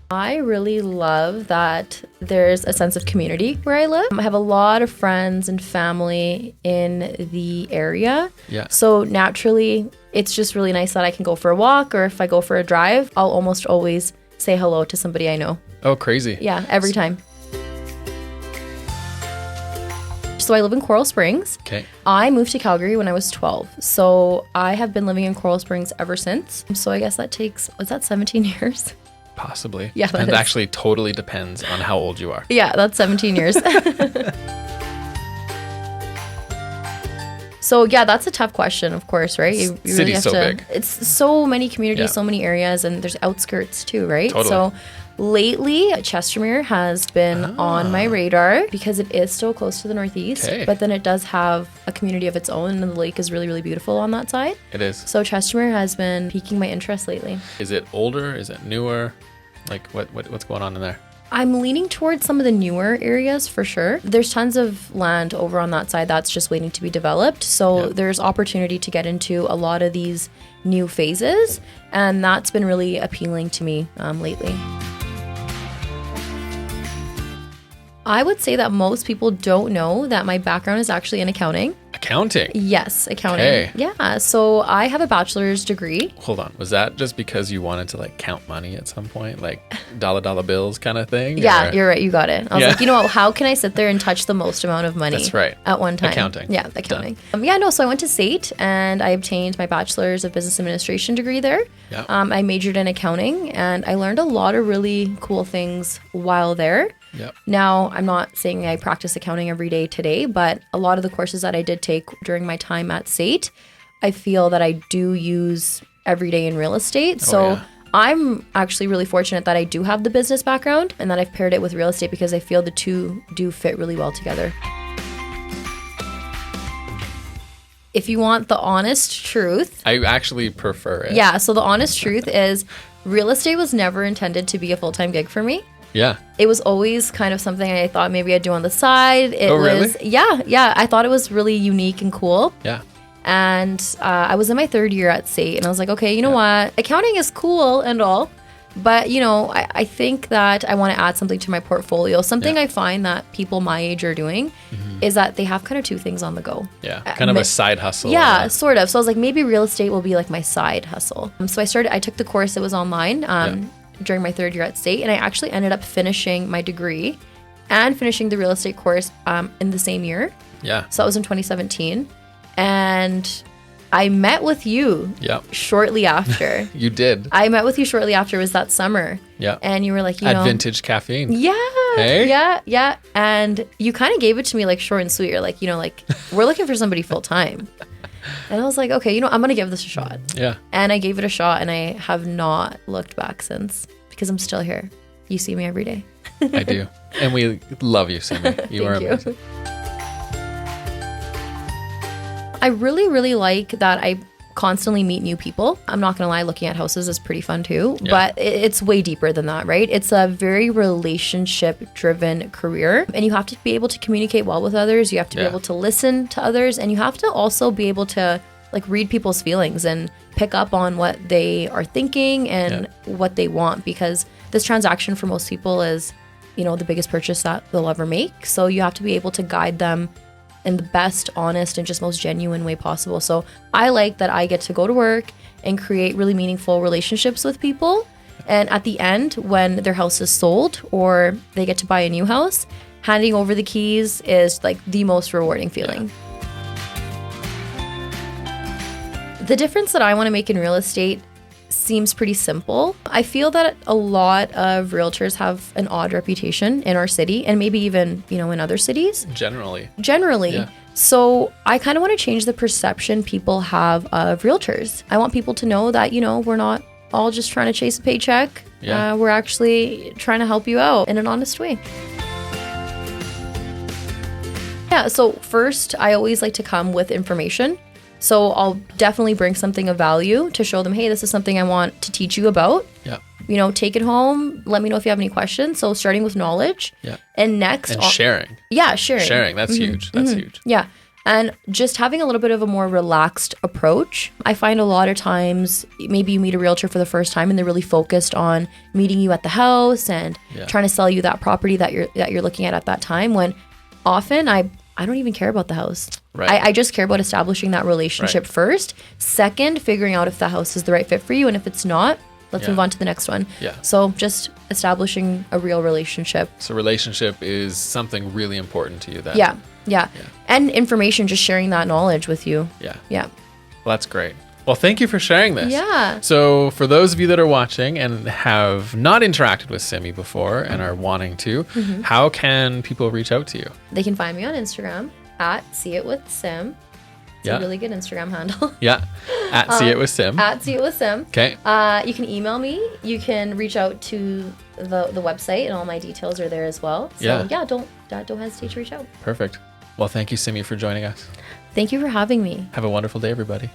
I really love that there's a sense of community where I live. I have a lot of friends and family in the area. Yeah. So naturally, it's just really nice that I can go for a walk, or if I go for a drive, I'll almost always say hello to somebody I know. Oh, crazy. Yeah, every time. So I live in Coral Springs. Okay. I moved to Calgary when I was 12. So I have been living in Coral Springs ever since. So I guess that takes, was that 17 years? Possibly. Yeah, It actually totally depends on how old you are. Yeah, that's 17 years. So yeah, that's a tough question, of course, right? You really City's have so to, big. It's so many communities, Yeah. so many areas, and there's outskirts too, right? Totally. So lately, Chestermere has been on my radar because it is still close to the Northeast, Okay. but then it does have a community of its own, and the lake is really, really beautiful on that side. It is. So Chestermere has been piquing my interest lately. Is it older? Is it newer? Like what's going on in there? I'm leaning towards some of the newer areas for sure. There's tons of land over on that side that's just waiting to be developed. So there's opportunity to get into a lot of these new phases. And that's been really appealing to me lately. I would say that most people don't know that my background is actually in accounting. Accounting? Yes, accounting. Okay. Yeah, so I have a bachelor's degree. Hold on. Was that just because you wanted to like count money at some point? Like dollar bills kind of thing? Yeah, Or- you're right. You got it. I was like, you know what? How can I sit there and touch the most amount of money That's right. at one time? Accounting. Yeah, accounting. So I went to SAIT and I obtained my bachelor's of business administration degree there. Yeah. I majored in accounting and I learned a lot of really cool things while there. Yep. Now, I'm not saying I practice accounting every day today, but a lot of the courses that I did take during my time at SAIT, I feel that I do use every day in real estate. So yeah. I'm actually really fortunate that I do have the business background and that I've paired it with real estate because I feel the two do fit really well together. If you want the honest truth. I actually prefer it. Yeah, so the honest truth is real estate was never intended to be a full-time gig for me. Yeah. It was always kind of something I thought maybe I'd do on the side. It really? was, yeah. I thought it was really unique and cool. Yeah. And I was in my third year at SAIT and I was like, okay, you know what? Accounting is cool and all, but you know, I think that I want to add something to my portfolio. Something I find that people my age are doing is that they have kind of two things on the go. Yeah. Kind of a side hustle. Yeah, sort of. So I was like, maybe real estate will be like my side hustle. So I took the course that was online during my third year at SAIT, and I actually ended up finishing my degree and finishing the real estate course in the same year. Yeah. So that was in 2017. And I met with you shortly after. You did. I met with you shortly after. It was that summer. Yeah. And you were like, At Vintage Caffeine. Yeah. Hey? Yeah. And you kind of gave it to me like short and sweet. You're like, we're looking for somebody full time. And I was like, okay, I'm going to give this a shot. Yeah. And I gave it a shot and I have not looked back since because I'm still here. You see me every day. I do. And we love you, Simmi. You are amazing. I really, really like that I constantly meet new people. I'm not gonna lie, looking at houses is pretty fun too, but it's way deeper than that, right? It's a very relationship driven career and you have to be able to communicate well with others. You have to be able to listen to others and you have to also be able to like read people's feelings and pick up on what they are thinking and what they want, because this transaction for most people is, the biggest purchase that they'll ever make. So you have to be able to guide them in the best, honest, and just most genuine way possible. So I like that I get to go to work and create really meaningful relationships with people. And at the end, when their house is sold or they get to buy a new house, handing over the keys is like the most rewarding feeling. The difference that I want to make in real estate seems pretty simple. I feel that a lot of realtors have an odd reputation in our city and maybe even, in other cities. Generally. Yeah. So I kind of want to change the perception people have of realtors. I want people to know that, we're not all just trying to chase a paycheck. Yeah. We're actually trying to help you out in an honest way. Yeah, so first, I always like to come with information. So I'll definitely bring something of value to show them, hey, this is something I want to teach you about. Yeah. Take it home. Let me know if you have any questions. So starting with knowledge. Yeah. And next. And sharing. Yeah, sharing. Sharing. That's huge. That's huge. Yeah. And just having a little bit of a more relaxed approach. I find a lot of times maybe you meet a realtor for the first time and they're really focused on meeting you at the house and trying to sell you that property that you're looking at that time, when often I don't even care about the house. Right. I just care about establishing that relationship first. Second, figuring out if the house is the right fit for you. And if it's not, let's move on to the next one. Yeah. So just establishing a real relationship. So relationship is something really important to you then. Yeah. And information, just sharing that knowledge with you. Yeah. Yeah. Well, that's great. Well, thank you for sharing this. Yeah. So for those of you that are watching and have not interacted with Simmi before and are wanting to, how can people reach out to you? They can find me on Instagram at seeitwithsim. It's a really good Instagram handle. Yeah. At seeitwithsim. At seeitwithsim. Okay. You can email me. You can reach out to the website, and all my details are there as well. So don't hesitate to reach out. Perfect. Well, thank you, Simmi, for joining us. Thank you for having me. Have a wonderful day, everybody.